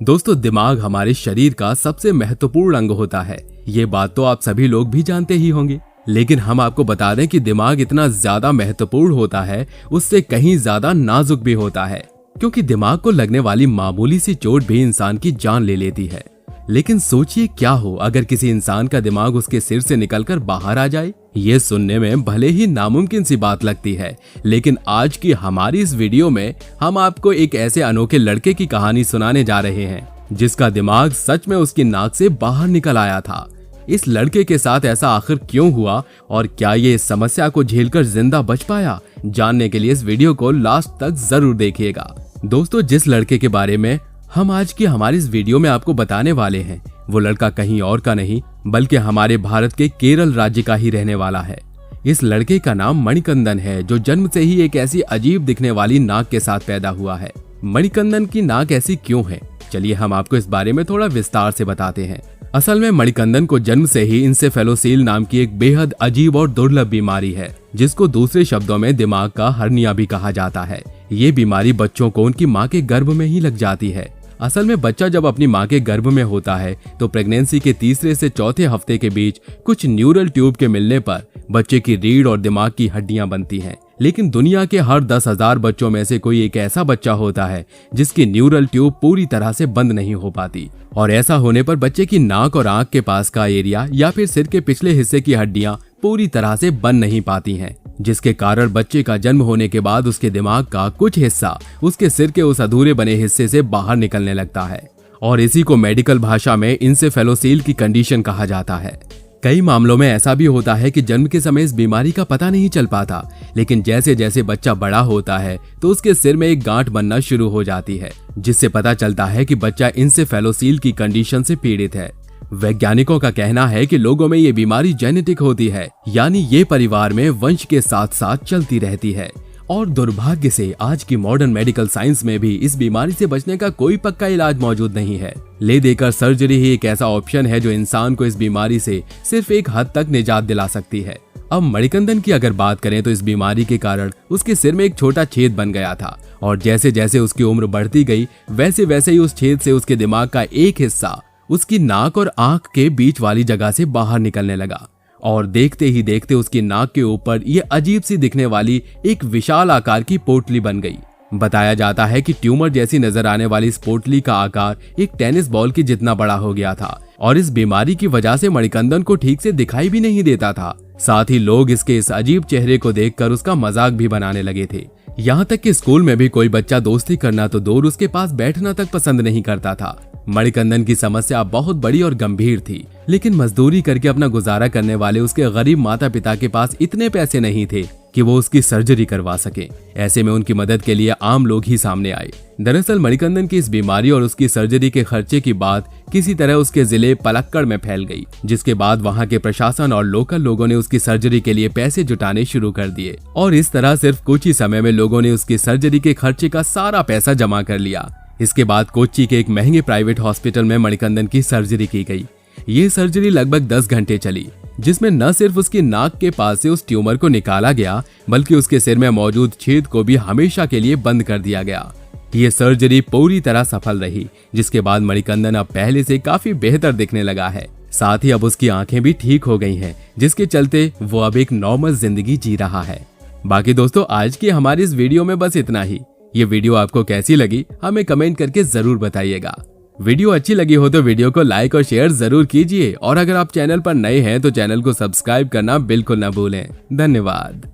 दोस्तों, दिमाग हमारे शरीर का सबसे महत्वपूर्ण अंग होता है। ये बात तो आप सभी लोग भी जानते ही होंगे, लेकिन हम आपको बता दें कि दिमाग इतना ज्यादा महत्वपूर्ण होता है, उससे कहीं ज्यादा नाजुक भी होता है, क्योंकि दिमाग को लगने वाली मामूली सी चोट भी इंसान की जान ले लेती है। लेकिन सोचिए क्या हो अगर किसी इंसान का दिमाग उसके सिर से निकलकर बाहर आ जाए। ये सुनने में भले ही नामुमकिन सी बात लगती है, लेकिन आज की हमारी इस वीडियो में हम आपको एक ऐसे अनोखे लड़के की कहानी सुनाने जा रहे हैं जिसका दिमाग सच में उसकी नाक से बाहर निकल आया था। इस लड़के के साथ ऐसा आखिर क्यों हुआ और क्या ये इस समस्या को झेलकर जिंदा बच पाया, जानने के लिए इस वीडियो को लास्ट तक जरूर देखिएगा। दोस्तों, जिस लड़के के बारे में हम आज की हमारी इस वीडियो में आपको बताने वाले हैं, वो लड़का कहीं और का नहीं बल्कि हमारे भारत के केरल राज्य का ही रहने वाला है। इस लड़के का नाम मणिकंदन है, जो जन्म से ही एक ऐसी अजीब दिखने वाली नाक के साथ पैदा हुआ है। मणिकंदन की नाक ऐसी क्यों है, चलिए हम आपको इस बारे में थोड़ा विस्तार से बताते हैं। असल में मणिकंदन को जन्म से ही इंसेफेलोसील नाम की एक बेहद अजीब और दुर्लभ बीमारी है, जिसको दूसरे शब्दों में दिमाग का हर्निया भी कहा जाता है। ये बीमारी बच्चों को उनकी माँ के गर्भ में ही लग जाती है। असल में बच्चा जब अपनी माँ के गर्भ में होता है तो प्रेगनेंसी के तीसरे से चौथे हफ्ते के बीच कुछ न्यूरल ट्यूब के मिलने पर बच्चे की रीढ़ और दिमाग की हड्डियां बनती हैं। लेकिन दुनिया के हर 10,000 बच्चों में से कोई एक ऐसा बच्चा होता है जिसकी न्यूरल ट्यूब पूरी तरह से बंद नहीं हो पाती, और ऐसा होने पर बच्चे की नाक और आंख के पास का एरिया या फिर सिर के पिछले हिस्से की हड्डियां पूरी तरह से बन नहीं पाती हैं, जिसके कारण बच्चे का जन्म होने के बाद उसके दिमाग का कुछ हिस्सा उसके सिर के उस अधूरे बने हिस्से से बाहर निकलने लगता है, और इसी को मेडिकल भाषा में इंसेफेलोसील की कंडीशन कहा जाता है। कई मामलों में ऐसा भी होता है कि जन्म के समय इस बीमारी का पता नहीं चल पाता, लेकिन जैसे जैसे बच्चा बड़ा होता है तो उसके सिर में एक गांठ बनना शुरू हो जाती है, जिससे पता चलता है कि बच्चा इंसेफेलोसील की कंडीशन से पीड़ित है। वैज्ञानिकों का कहना है कि लोगों में ये बीमारी जेनेटिक होती है, यानी ये परिवार में वंश के साथ साथ चलती रहती है। और दुर्भाग्य से आज की मॉडर्न मेडिकल साइंस में भी इस बीमारी से बचने का कोई पक्का इलाज मौजूद नहीं है। ले देकर सर्जरी ही एक ऐसा ऑप्शन है जो इंसान को इस बीमारी से सिर्फ एक हद तक निजात दिला सकती है। अब मणिकंदन की अगर बात करें तो इस बीमारी के कारण उसके सिर में एक छोटा छेद बन गया था, और जैसे जैसे उसकी उम्र बढ़ती गई वैसे वैसे ही उस छेद से उसके दिमाग का एक हिस्सा उसकी नाक और आंख के बीच वाली जगह से बाहर निकलने लगा, और देखते ही देखते उसकी नाक के ऊपर ये अजीब सी दिखने वाली एक विशाल आकार की पोटली बन गई। बताया जाता है कि ट्यूमर जैसी नजर आने वाली इस पोटली का आकार एक टेनिस बॉल की जितना बड़ा हो गया था, और इस बीमारी की वजह से मणिकंदन को ठीक से दिखाई भी नहीं देता था। साथ ही लोग इसके इस अजीब चेहरे को देखकर उसका मजाक भी बनाने लगे थे। यहाँ तक कि स्कूल में भी कोई बच्चा दोस्ती करना तो दूर, उसके पास बैठना तक पसंद नहीं करता था। मणिकंदन की समस्या बहुत बड़ी और गंभीर थी, लेकिन मजदूरी करके अपना गुजारा करने वाले उसके गरीब माता पिता के पास इतने पैसे नहीं थे कि वो उसकी सर्जरी करवा सके। ऐसे में उनकी मदद के लिए आम लोग ही सामने आए। दरअसल मणिकंदन की इस बीमारी और उसकी सर्जरी के खर्चे की बात किसी तरह उसके जिले पलक्कड़ में फैल गई, जिसके बाद वहां के प्रशासन और लोकल लोगों ने उसकी सर्जरी के लिए पैसे जुटाने शुरू कर दिए, और इस तरह सिर्फ कुछ ही समय में लोगों ने उसकी सर्जरी के खर्चे का सारा पैसा जमा कर लिया। इसके बाद कोच्चि के एक महंगे प्राइवेट हॉस्पिटल में मणिकंदन की सर्जरी की गई। ये सर्जरी लगभग 10 घंटे चली, जिसमें न सिर्फ उसकी नाक के पास से उस ट्यूमर को निकाला गया, बल्कि उसके सिर में मौजूद छेद को भी हमेशा के लिए बंद कर दिया गया। ये सर्जरी पूरी तरह सफल रही, जिसके बाद मणिकंदन अब पहले से काफी बेहतर दिखने लगा है। साथ ही अब उसकी आंखें भी ठीक हो गई हैं, जिसके चलते वो अब एक नॉर्मल जिंदगी जी रहा है। बाकी दोस्तों, आज की हमारी इस वीडियो में बस इतना ही। ये वीडियो आपको कैसी लगी हमें कमेंट करके जरूर बताइएगा। वीडियो अच्छी लगी हो तो वीडियो को लाइक और शेयर जरूर कीजिए, और अगर आप चैनल पर नए हैं तो चैनल को सब्सक्राइब करना बिल्कुल ना भूलें। धन्यवाद।